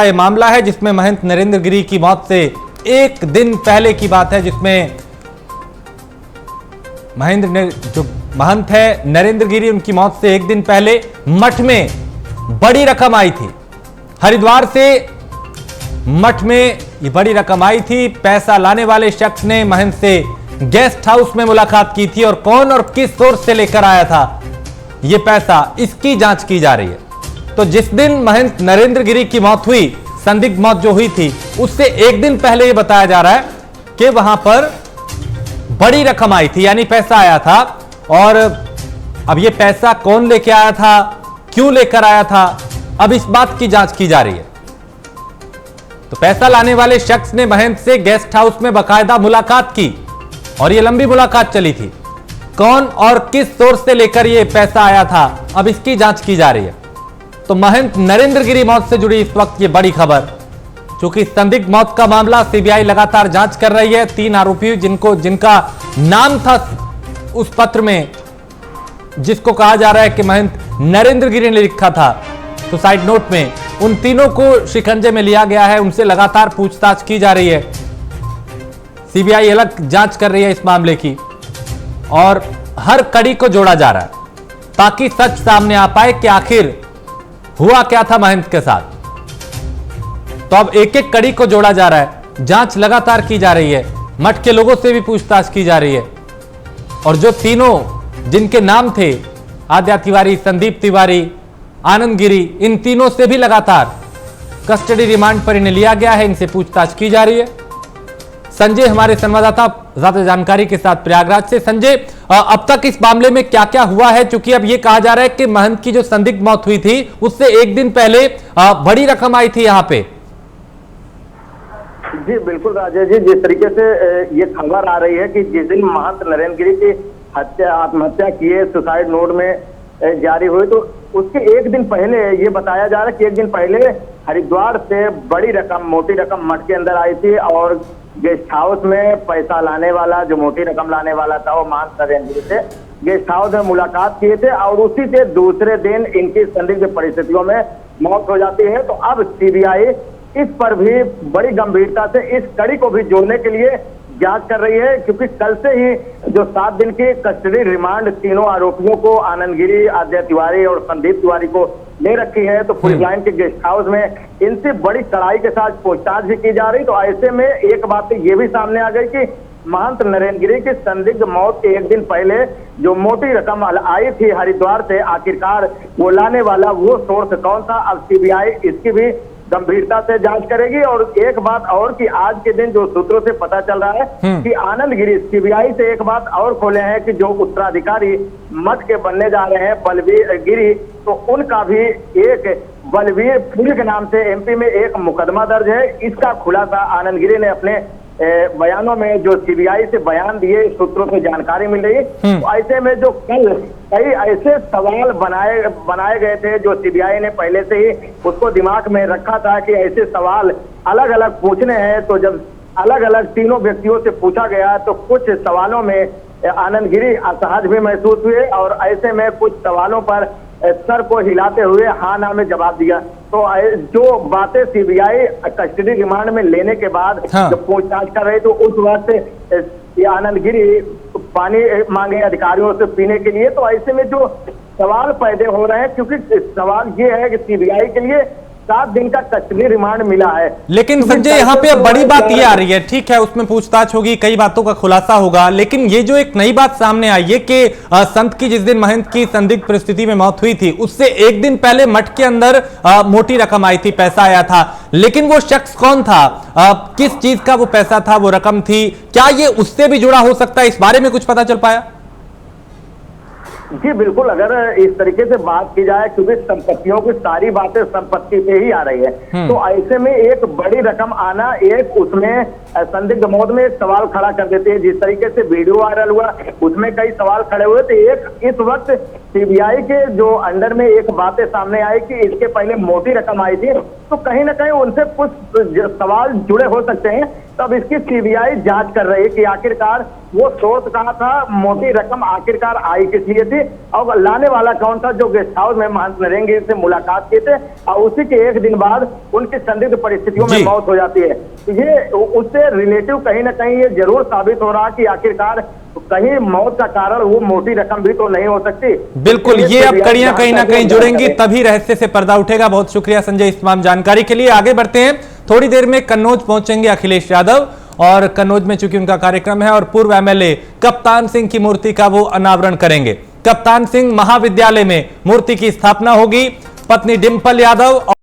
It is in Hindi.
ये मामला है जिसमें महंत नरेंद्र गिरी की मौत से एक दिन पहले की बात है, जिसमें जो महंत है नरेंद्र गिरी, उनकी मौत से एक दिन पहले मठ में बड़ी रकम आई थी। हरिद्वार से मठ में ये बड़ी रकम आई थी। पैसा लाने वाले शख्स ने महंत से गेस्ट हाउस में मुलाकात की थी और कौन और किस सोर्स से लेकर आया था ये पैसा, इसकी जांच की जा रही है। तो जिस दिन महंत नरेंद्र गिरी की मौत हुई, संदिग्ध मौत जो हुई थी, उससे एक दिन पहले यह बताया जा रहा है कि वहां पर बड़ी रकम आई थी, यानी पैसा आया था। और अब यह पैसा कौन लेके आया था, क्यों लेकर आया था, अब इस बात की जांच की जा रही है। तो पैसा लाने वाले शख्स ने महंत से गेस्ट हाउस में बाकायदा मुलाकात की और यह लंबी मुलाकात चली थी। कौन और किस सोर्स से लेकर यह पैसा आया था, अब इसकी जांच की जा रही है। तो महंत नरेंद्र गिरी मौत से जुड़ी इस वक्त ये बड़ी खबर, क्योंकि संदिग्ध मौत का मामला सीबीआई लगातार जांच कर रही है। 3 आरोपी जिनका नाम था उस पत्र में, जिसको कहा जा रहा है कि महंत नरेंद्र गिरी ने लिखा था सुसाइड नोट में, उन तीनों को शिकंजे में लिया गया है। उनसे लगातार पूछताछ की जा रही है। सीबीआई अलग जांच कर रही है इस मामले की और हर कड़ी को जोड़ा जा रहा है ताकि सच सामने आ पाए कि आखिर हुआ क्या था महंत के साथ। तो अब एक एक कड़ी को जोड़ा जा रहा है, जांच लगातार की जा रही है, मठ के लोगों से भी पूछताछ की जा रही है। और जो तीनों जिनके नाम थे, आद्या तिवारी, संदीप तिवारी, आनंद गिरी, इन तीनों से भी लगातार कस्टडी रिमांड पर इन्हें लिया गया है, इनसे पूछताछ की जा रही है। संजय हमारे संवाददाता ज्यादा जानकारी के साथ प्रयागराज से। संजय, अब तक इस मामले में क्या क्या हुआ है, क्योंकि अब यह कहा जा रहा है कि महंत की जो संदिग्ध मौत हुई थी उससे एक दिन पहले बड़ी रकम आई थी यहां पे। जी बिल्कुल राजेश जी, जिस तरीके से ये खबर आ रही है कि जिस दिन महंत नरेंद्र गिरी की आत्महत्या किए सुसाइड नोट में जारी हुई, तो उसके एक दिन पहले ये बताया जा रहा है कि एक दिन पहले हरिद्वार से बड़ी रकम, मोटी रकम मठ के अंदर आई थी और गेस्ट हाउस में पैसा लाने वाला, जो मोटी रकम लाने वाला था, वो महंत नरेंद्र गिरी से गेस्ट हाउस में मुलाकात किए थे और उसी से दूसरे दिन इनकी संदिग्ध परिस्थितियों में मौत हो जाती है। तो अब सीबीआई इस पर भी बड़ी गंभीरता से इस कड़ी को भी जोड़ने के लिए जांच कर रही है, क्योंकि कल से ही जो 7 दिन की कस्टडी रिमांड तीनों आरोपियों को, आनंद गिरी, आद्या तिवारी और संदीप तिवारी को ले रखी है। तो पुलिस लाइन के गेस्ट हाउस में इनसे बड़ी कड़ाई के साथ पूछताछ भी की जा रही। तो ऐसे में एक बात ये भी सामने आ गई कि महंत नरेंद्र गिरी की संदिग्ध मौत के एक दिन पहले जो मोटी रकम आई थी हरिद्वार से, आखिरकार वो लाने वाला वो सोर्स कौन था, अब सीबीआई इसकी भी गंभीरता से जांच करेगी। और एक बात और कि आज के दिन जो सूत्रों से पता चल रहा है कि आनंद गिरी, सीबीआई से एक बात और खोले हैं कि जो उत्तराधिकारी मठ के बनने जा रहे हैं बलवीर गिरी, तो उनका भी एक बलवीर फूल के नाम से एमपी में एक मुकदमा दर्ज है। इसका खुलासा आनंद गिरी ने अपने बयानों में, जो सीबीआई से बयान दिए, सूत्रों से जानकारी मिल रही। तो ऐसे में जो कल कई ऐसे सवाल बनाए गए थे, जो सीबीआई ने पहले से ही उसको दिमाग में रखा था कि ऐसे सवाल अलग अलग पूछने हैं। तो जब अलग अलग तीनों व्यक्तियों से पूछा गया तो कुछ सवालों में आनंद गिरी असहज भी महसूस हुए और ऐसे में कुछ सवालों पर सर को हिलाते हुए हाँ ना में जवाब दिया। तो जो बातें सीबीआई कस्टडी रिमांड में लेने के बाद जब पूछताछ कर रहे, तो उस वक्त आनंद गिरी पानी मांगे अधिकारियों से पीने के लिए। तो ऐसे में जो सवाल पैदा हो रहे हैं, क्योंकि सवाल ये है कि सीबीआई के लिए 7 दिन का कस्टडी रिमांड मिला है। लेकिन संजय, यहाँ पे बड़ी बात ये आ रही है, ठीक है उसमें पूछताछ होगी, कई बातों का खुलासा होगा, लेकिन ये जो एक नई बात सामने आई है कि संत की जिस दिन महंत की संदिग्ध परिस्थिति में मौत हुई थी, उससे एक दिन पहले मठ के अंदर मोटी रकम आई थी, पैसा आया था। लेकिन वो शख्स कौन था, किस चीज का वो पैसा था, वो रकम थी, क्या ये उससे भी जुड़ा हो सकता है, इस बारे में कुछ पता चल पाया? जी बिल्कुल, अगर इस तरीके से बात की जाए, क्योंकि संपत्तियों की सारी बातें संपत्ति पे ही आ रही है, तो ऐसे में एक बड़ी रकम आना, एक उसमें संदिग्ध मौत में एक सवाल खड़ा कर देते हैं। जिस तरीके से वीडियो वायरल हुआ उसमें कई सवाल खड़े हुए थे। एक इस वक्त सीबीआई के जो अंडर में एक बातें सामने आई कि इसके पहले मोटी रकम आई थी, तो कहीं ना कहीं उनसे कुछ सवाल जुड़े हो सकते हैं तब इसकी सीबीआई जांच कर रही है कि आखिरकार वो सोर्स कहाँ था, मोटी रकम आखिरकार आई किस लिए थी और लाने वाला कौन था जो गेस्ट हाउस में महंत नरेंद्र गिरी से मुलाकात किए थे और उसी के एक दिन बाद उनकी संदिग्ध परिस्थितियों में मौत हो जाती है। तो ये उससे रिलेटिव कहीं ना कहीं ये जरूर साबित हो रहा कि आखिरकार कहीं मौत का कारण वो मोटी रकम भी तो नहीं हो सकती। बिल्कुल, ये अब कड़ियां कहीं ना कहीं जुड़ेंगी, तभी रहस्य से पर्दा उठेगा। बहुत शुक्रिया संजय इस तमाम जानकारी के लिए। आगे बढ़ते हैं, थोड़ी देर में कन्नौज पहुंचेंगे अखिलेश यादव और कन्नौज में चूंकि उनका कार्यक्रम है और पूर्व एमएलए कप्तान सिंह की मूर्ति का वो अनावरण करेंगे। कप्तान सिंह महाविद्यालय में मूर्ति की स्थापना होगी। पत्नी डिंपल यादव